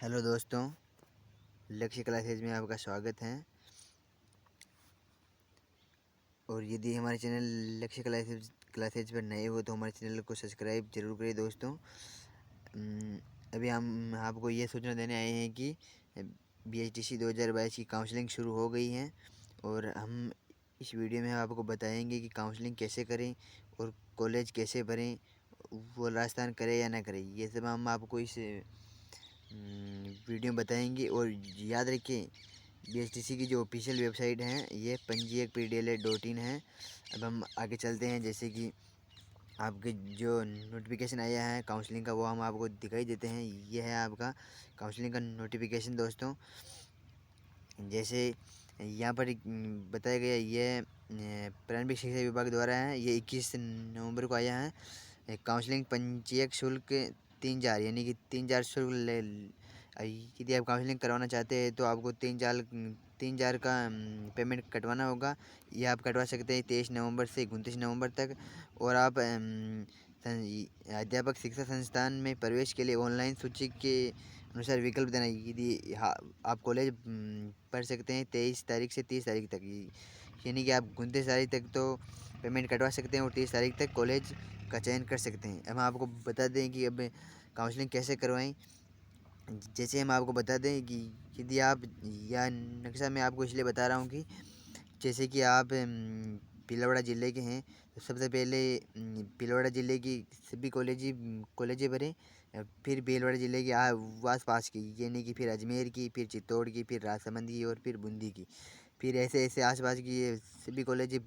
Hello दोस्तों, लक्ष्य classes में आपका स्वागत है। और यदि हमारे चैनल लक्ष्य क्लासेज पर नए हो तो हमारे चैनल को सब्सक्राइब जरूर करें दोस्तों। अभी हम आपको ये सूचना देने आए हैं कि BHTC 2022 की काउंसलिंग शुरू हो गई है और हम इस वीडियो में आपको बताएंगे कि काउंसलिंग कैसे करें और कॉलेज कैसे भरें, वो राजस्थान करें या ना करें। ये सब हम आपको इस वीडियो में बताएंगे। और याद रखें, BHTC की जो ऑफिशियल वेबसाइट है ये पंजीयक.pdla.in है। अब हम आगे चलते हैं। जैसे कि आपके जो नोटिफिकेशन आया है काउंसलिंग का वो हम आपको दिखाई देते हैं। ये है आपका काउंसलिंग का नोटिफिकेशन दोस्तों। जैसे यहाँ पर बताया गया, ये प्रारंभिक शिक्षा विभाग द्वारा है। ये 21 नवंबर को आया है। काउंसलिंग पंजीयक शुल्क 3,000 यानी कि 3,000 शुल्क। यदि आप काउंसलिंग करवाना चाहते हैं तो आपको 3,000 का पेमेंट कटवाना होगा। ये आप कटवा सकते हैं 23 नवंबर से 29 नवंबर तक। और आप अध्यापक शिक्षा संस्थान में प्रवेश के लिए ऑनलाइन सूची के अनुसार विकल्प देना। यदि आप कॉलेज पढ़ सकते हैं 23 तारीख से 30 तारीख तक, यानी कि आप 29 तारीख तक तो पेमेंट कटवा सकते हैं और 30 तारीख तक कॉलेज का चयन कर सकते हैं। अब हम आपको बता दें कि अब काउंसलिंग कैसे करवाएं। जैसे हम आपको बता दें कि यदि आप, या नक्शा मैं आपको इसलिए बता रहा हूँ कि जैसे कि आप भीलवाड़ा ज़िले के हैं तो सबसे पहले भीलवाड़ा ज़िले की सभी कॉलेजें भरें। फिर भीलवाड़ा ज़िले के आस पास की, यानी कि फिर अजमेर की, फिर चित्तौड़ की, फिर राजसमंद की और फिर बूंदी की। फिर ऐसे ऐसे आस पास की ये सभी कॉलेजें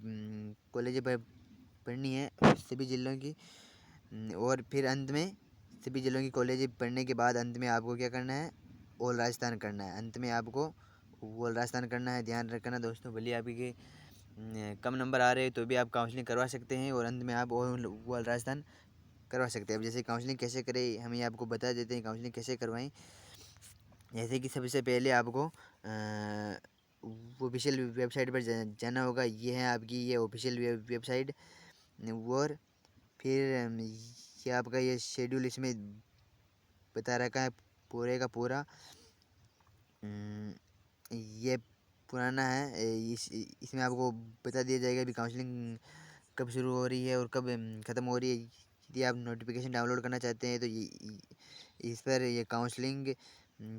पढ़नी है सभी ज़िलों की। और फिर अंत में सभी जिलों की कॉलेज पढ़ने के बाद अंत में आपको क्या करना है, ऑल राजस्थान करना है। अंत में आपको ऑल राजस्थान करना है। ध्यान रखना दोस्तों, भले आपके कम नंबर आ रहे हैं तो भी आप काउंसलिंग करवा सकते हैं और अंत में आप ऑल राजस्थान करवा सकते हैं। अब जैसे काउंसलिंग कैसे करें हम ये आपको बता देते हैं, काउंसलिंग कैसे करवाएं। जैसे कि सबसे पहले आपको ऑफिशियल वेबसाइट पर जाना होगा। ये है आपकी ये ऑफिशियल वेबसाइट। और फिर ये आपका ये शेड्यूल इसमें बता रखा है पूरे का पूरा। ये पुराना है। इसमें आपको बता दिया जाएगा भी काउंसलिंग कब शुरू हो रही है और कब ख़त्म हो रही है। यदि आप नोटिफिकेशन डाउनलोड करना चाहते हैं तो इस पर ये काउंसलिंग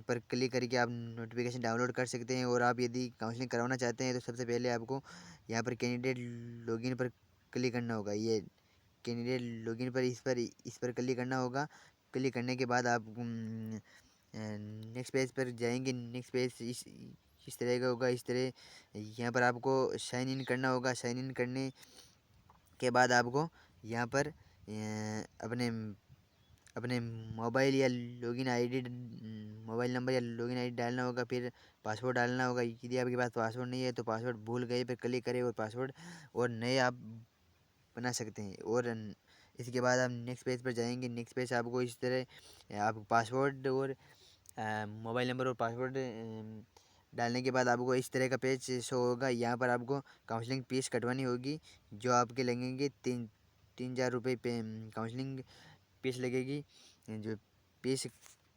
पर क्लिक करके आप नोटिफिकेशन डाउनलोड कर सकते हैं। और आप यदि काउंसलिंग करवाना चाहते हैं तो सबसे पहले आपको यहाँ पर कैंडिडेट लॉगिन पर क्लिक करना होगा। ये कैंडिडेट लॉगिन पर इस पर क्लिक करना होगा। क्लिक करने के बाद आप नेक्स्ट पेज पर जाएंगे। नेक्स्ट पेज इस तरह का होगा। इस तरह यहाँ पर आपको साइन इन करना होगा। साइन इन करने के बाद आपको यहाँ पर अपने अपने मोबाइल या लॉगिन आईडी, मोबाइल नंबर या लॉगिन आईडी डालना होगा। फिर पासवर्ड डालना होगा। यदि आपके पास पासवर्ड नहीं है तो पासवर्ड भूल गए पर क्लिक करें और पासवर्ड और नए आप बना सकते हैं। और इसके बाद आप नेक्स्ट पेज पर जाएंगे। नेक्स्ट पेज आपको इस तरह आप पासवर्ड और मोबाइल नंबर और पासवर्ड डालने के बाद आपको इस तरह का पेज शो होगा। यहाँ पर आपको काउंसलिंग फीस कटवानी होगी जो आपके लगेंगे 3,000 रुपये पे काउंसलिंग फीस लगेगी। जो फीस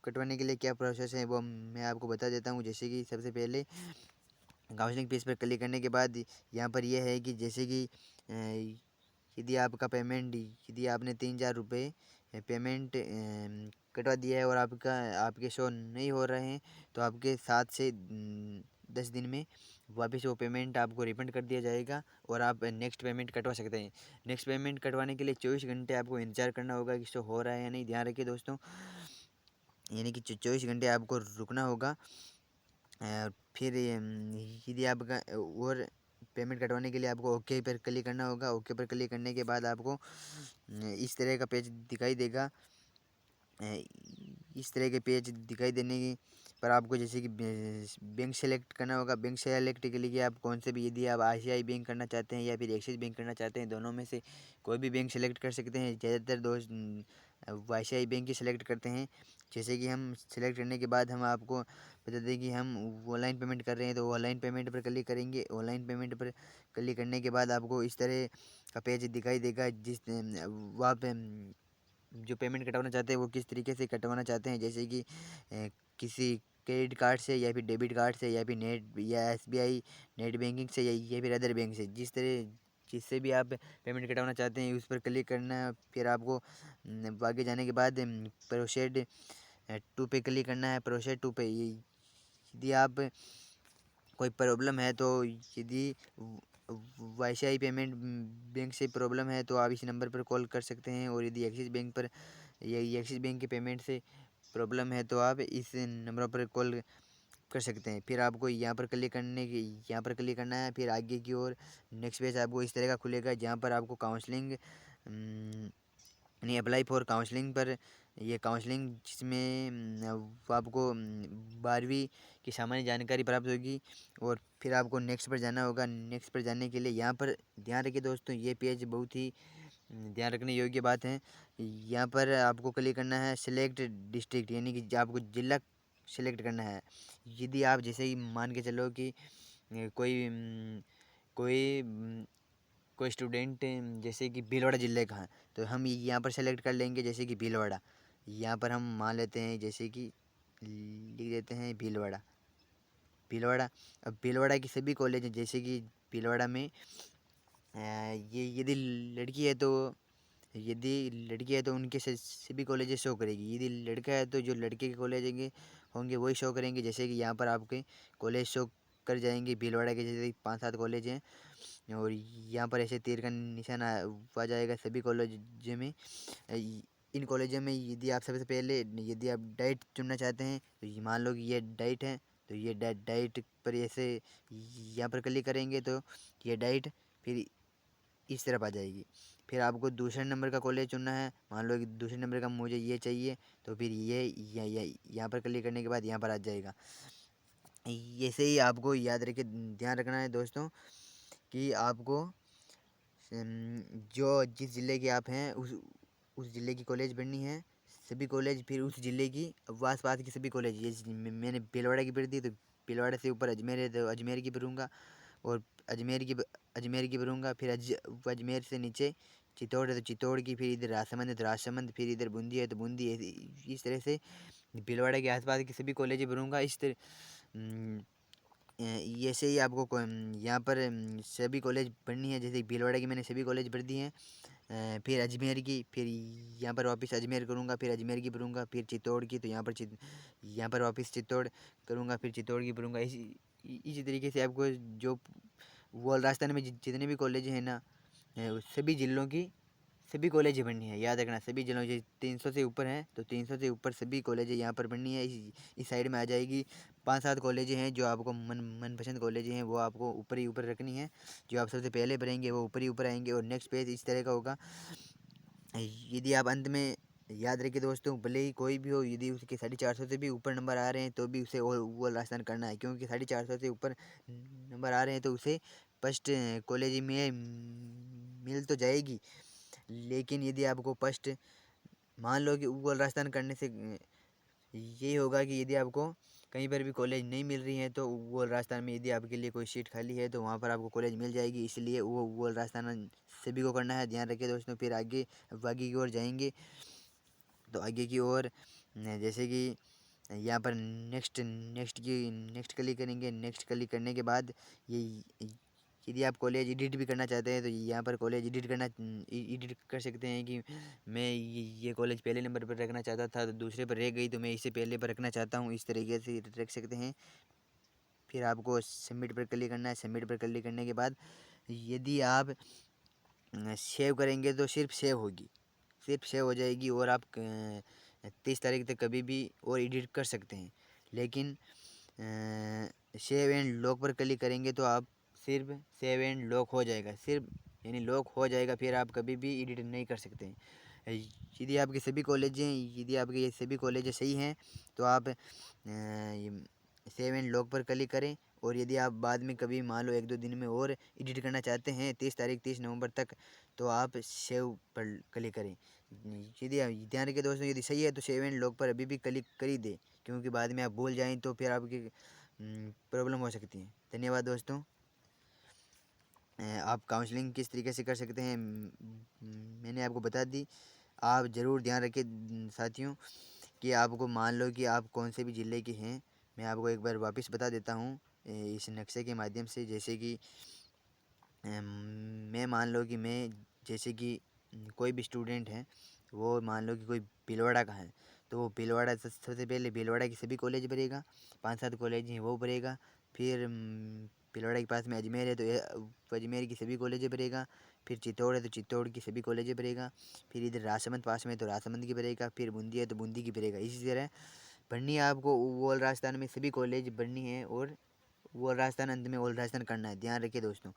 कटवाने के लिए क्या प्रोसेस है वो मैं आपको बता देता हूँ। जैसे कि सबसे पहले काउंसलिंग फीस पर क्लिक करने के बाद यहाँ पर यह है कि जैसे कि यदि आपका पेमेंट, यदि आपने 3,000 रुपये पेमेंट कटवा दिया है और आपके शो नहीं हो रहे हैं तो आपके 7 से 10 दिन में वापस वो पेमेंट आपको रिफंड कर दिया जाएगा और आप नेक्स्ट पेमेंट कटवा सकते हैं। नेक्स्ट पेमेंट कटवाने के लिए 24 घंटे आपको इंतजार करना होगा कि शो हो रहा है या नहीं। ध्यान रखिए दोस्तों, यानी कि 24 घंटे आपको रुकना होगा। फिर यदि आपका और पेमेंट कटवाने के लिए आपको ओके पर क्लिक करना होगा। ओके पर क्लिक करने के बाद आपको इस तरह का पेज दिखाई देगा। इस तरह के पेज दिखाई देने पर आपको जैसे कि बैंक सेलेक्ट करना होगा। बैंक सेलेक्ट के लिए आप कौन से भी, यदि आप ICICI बैंक करना चाहते हैं या फिर एक्सिस बैंक करना चाहते हैं, दोनों में से कोई भी बैंक सेलेक्ट कर सकते हैं। ज़्यादातर दोस्त ICICI बैंक ही सेलेक्ट करते हैं। जैसे कि हम सेलेक्ट करने के बाद हम आपको बता दें कि हम ऑनलाइन पेमेंट कर रहे हैं तो ऑनलाइन पेमेंट पर क्लिक करेंगे। ऑनलाइन पेमेंट पर क्लिक करने के बाद आपको इस तरह का पेज दिखाई देगा जिस वहाँ पे जो पेमेंट कटवाना चाहते हैं वो किस तरीके से कटवाना चाहते हैं, जैसे कि किसी क्रेडिट कार्ड से या फिर डेबिट कार्ड से या फिर नेट या एसबीआई नेट बैंकिंग से या फिर अदर बैंक से, जिससे भी आप पेमेंट कटवाना चाहते हैं उस पर क्लिक करना है। फिर आपको आगे जाने के बाद प्रोसीड टू पे क्लिक करना है। प्रोसीड टू पे यदि आप कोई प्रॉब्लम है तो यदि वाईसीआई पेमेंट बैंक से प्रॉब्लम है तो आप इस नंबर पर कॉल कर सकते हैं, और यदि एक्सिस बैंक पर या एक्सिस बैंक के पेमेंट से प्रॉब्लम है तो आप इस नंबरों पर कॉल कर सकते हैं। फिर आपको यहाँ पर क्लिक करना है। फिर आगे की ओर नेक्स्ट पेज आपको इस तरह का खुलेगा, जहाँ पर आपको काउंसलिंग यानी अप्लाई फॉर काउंसलिंग पर ये काउंसलिंग जिसमें आपको 12वीं की सामान्य जानकारी प्राप्त होगी, और फिर आपको नेक्स्ट पर जाना होगा। नेक्स्ट पर जाने के लिए यहाँ पर ध्यान रखिए दोस्तों, ये पेज बहुत ही ध्यान रखने योग्य बात है। यहाँ पर आपको क्लिक करना है सिलेक्ट डिस्ट्रिक्ट, यानी कि आपको जिला सेलेक्ट करना है। यदि आप जैसे ही मान के चलो कि कोई कोई स्टूडेंट जैसे कि भीलवाड़ा ज़िले का है, तो हम यहाँ पर सेलेक्ट कर लेंगे जैसे कि भीलवाड़ा। यहाँ पर हम मान लेते हैं जैसे कि लिख देते हैं भीलवाड़ा। भीलवाड़ा अब भीलवाड़ा की सभी कॉलेज हैं, जैसे कि भीलवाड़ा में ये यदि लड़की है तो उनके सभी कॉलेजेस शो करेगी। यदि लड़का है तो जो लड़के के कॉलेज होंगे वही शो करेंगे। जैसे कि यहाँ पर आपके कॉलेज शो कर जाएंगे भीलवाड़ा के, जैसे 5-7 कॉलेज हैं, और यहाँ पर ऐसे तीर का निशान आ जाएगा सभी कॉलेज में। इन कॉलेजों में यदि आप सबसे पहले यदि आप डाइट चुनना चाहते हैं तो मान लो कि ये डाइट है, तो ये डाइट पर ऐसे यहाँ पर क्लिक करेंगे तो ये डाइट फिर इस तरफ आ जाएगी। फिर आपको दूसरे नंबर का कॉलेज चुनना है, मान लो कि दूसरे नंबर का मुझे ये चाहिए, तो फिर यहाँ पर क्लिक करने के बाद यहाँ पर आ जाएगा। ऐसे ही आपको याद रखे ध्यान रखना है दोस्तों कि आपको जो जिस ज़िले के आप हैं उस ज़िले की कॉलेज भरनी है। सभी कॉलेज फिर उस ज़िले की आस पास की सभी कॉलेज, ये मैंने भीलवाड़ा की भर दी, तो भीलवाड़ा से ऊपर अजमेर है तो अजमेर की भरूँगा, और अजमेर की भरूँगा। फिर अजमेर से नीचे चित्तौड़ है तो चित्तौड़ की, फिर इधर राजसमंद है तो राजसमंद, फिर इधर बूंदी है तो बूंदी। इस तरह से भीलवाड़ा के आसपास की सभी कॉलेज भरूँगा। इस तरह ऐसे ही आपको यहाँ पर सभी कॉलेज पढ़नी है। जैसे भीलवाड़ा की मैंने सभी कॉलेज भर दी हैं। फिर अजमेर की, फिर यहाँ पर वापस अजमेर करूँगा, फिर अजमेर की भरूँगा। फिर चित्तौड़ की, तो यहाँ पर वापस चित्तौड़ करूँगा, फिर चित्तौड़ की भरूँगा। इसी तरीके से आपको जो वो राजस्थान में जितने भी कॉलेज हैं ना, उस सभी ज़िलों की सभी कॉलेजें पढ़नी है। याद रखना सभी ज़िलों की 300 से ऊपर हैं तो 300 से ऊपर सभी कॉलेजें यहाँ पर पढ़नी है। इस साइड में आ जाएगी 5-7 कॉलेजें हैं जो आपको मनपसंद कॉलेजें हैं, वो आपको ऊपर ही ऊपर रखनी है। जो आप सबसे पहले भरेंगे वो ऊपर ही ऊपर आएंगे, और नेक्स्ट पेज इस तरह का होगा। यदि आप अंत में याद रखिए दोस्तों, भले ही कोई भी हो, यदि उसके 450 से भी ऊपर नंबर आ रहे हैं तो भी उसे वो राजस्थान करना है, क्योंकि 450 से ऊपर नंबर आ रहे हैं तो उसे फर्स्ट कॉलेज में मिल तो जाएगी। लेकिन यदि आपको फर्स्ट मान लो कि वो राजस्थान करने से ये होगा कि यदि आपको कहीं पर भी कॉलेज नहीं मिल रही है तो वो राजस्थान में यदि आपके लिए कोई सीट खाली है तो वहाँ पर आपको कॉलेज मिल जाएगी। इसलिए वो राजस्थान सभी को करना है, ध्यान रखिए दोस्तों। फिर आगे की ओर जाएंगे तो आगे की ओर जैसे कि यहाँ पर नेक्स्ट क्लिक करेंगे। नेक्स्ट क्लिक करने के बाद ये यदि आप कॉलेज एडिट भी करना चाहते हैं तो यहाँ पर कॉलेज एडिट कर सकते हैं कि मैं ये कॉलेज पहले नंबर पर रखना चाहता था तो दूसरे पर रह गई, तो मैं इसे पहले पर रखना चाहता हूँ, इस तरीके से रख सकते हैं। फिर आपको सबमिट पर क्लिक करना है। सबमिट पर क्लिक करने के बाद यदि आप सेव करेंगे तो सिर्फ सेव हो जाएगी, और आप 30 तारीख तक कभी भी और एडिट कर सकते हैं। लेकिन सेव एंड लॉक पर क्लिक करेंगे तो आप सिर्फ सेव एंड लॉक हो जाएगा, सिर्फ यानी लॉक हो जाएगा, फिर आप कभी भी एडिट नहीं कर सकते हैं। यदि आपके ये सभी कॉलेजें सही हैं तो आप सेव एंड लॉक पर क्लिक करें। और यदि आप बाद में कभी मान लो 1-2 दिन में और एडिट करना चाहते हैं 30 नवंबर तक, तो आप सेव पर क्लिक करें। यदि आप ध्यान रखिए दोस्तों, यदि सही है तो सेव एंड लॉक पर अभी भी क्लिक कर ही दें, क्योंकि बाद में आप भूल जाएं तो फिर आपकी प्रॉब्लम हो सकती है। धन्यवाद दोस्तों। आप काउंसलिंग किस तरीके से कर सकते हैं मैंने आपको बता दी। आप ज़रूर ध्यान रखिए साथियों, कि आपको मान लो कि आप कौन से भी ज़िले के हैं। मैं आपको एक बार वापस बता देता हूँ इस नक्शे के माध्यम से। जैसे कि अम, मैं मान लो कि मैं, जैसे कि कोई भी स्टूडेंट है, वो मान लो कि कोई भीलवाड़ा का है, तो वो भीलवाड़ा सबसे पहले भीलवाड़ा के सभी कॉलेज भरेगा, 5-7 कॉलेज हैं वो भरेगा। फिर भीलवाड़ा के पास में अजमेर है, तो अजमेर की सभी कॉलेज भरेगा। फिर चित्तौड़ है तो चित्तौड़ की सभी कॉलेज भरेगा। फिर इधर राजसमंद पास में है तो राजसमंद की भरेगा। फिर बूंदी है तो बूंदी की भरेगा। इसी तरह भरनी है आपको ओवल राजस्थान में सभी कॉलेज भरनी है, और ओवल राजस्थान अंत में ओवल राजस्थान करना है, ध्यान रखिए दोस्तों।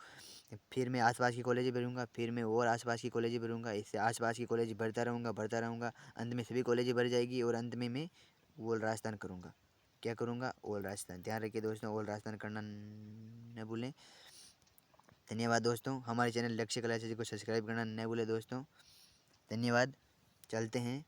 फिर मैं आसपास की कॉलेज भरूँगा, फिर मैं और आसपास की कॉलेज भरूँगा, इससे आसपास की कॉलेज भरता रहूँगा, अंत में सभी कॉलेज भर जाएगी, और अंत में मैं ओवल राजस्थान करूँगा। क्या करूँगा? ओवल राजस्थान। ध्यान रखिए दोस्तों, ओवल राजस्थान करना न भूलें। धन्यवाद दोस्तों। हमारे चैनल लक्ष्य कला को सब्सक्राइब करना न भूलें दोस्तों। धन्यवाद। चलते हैं।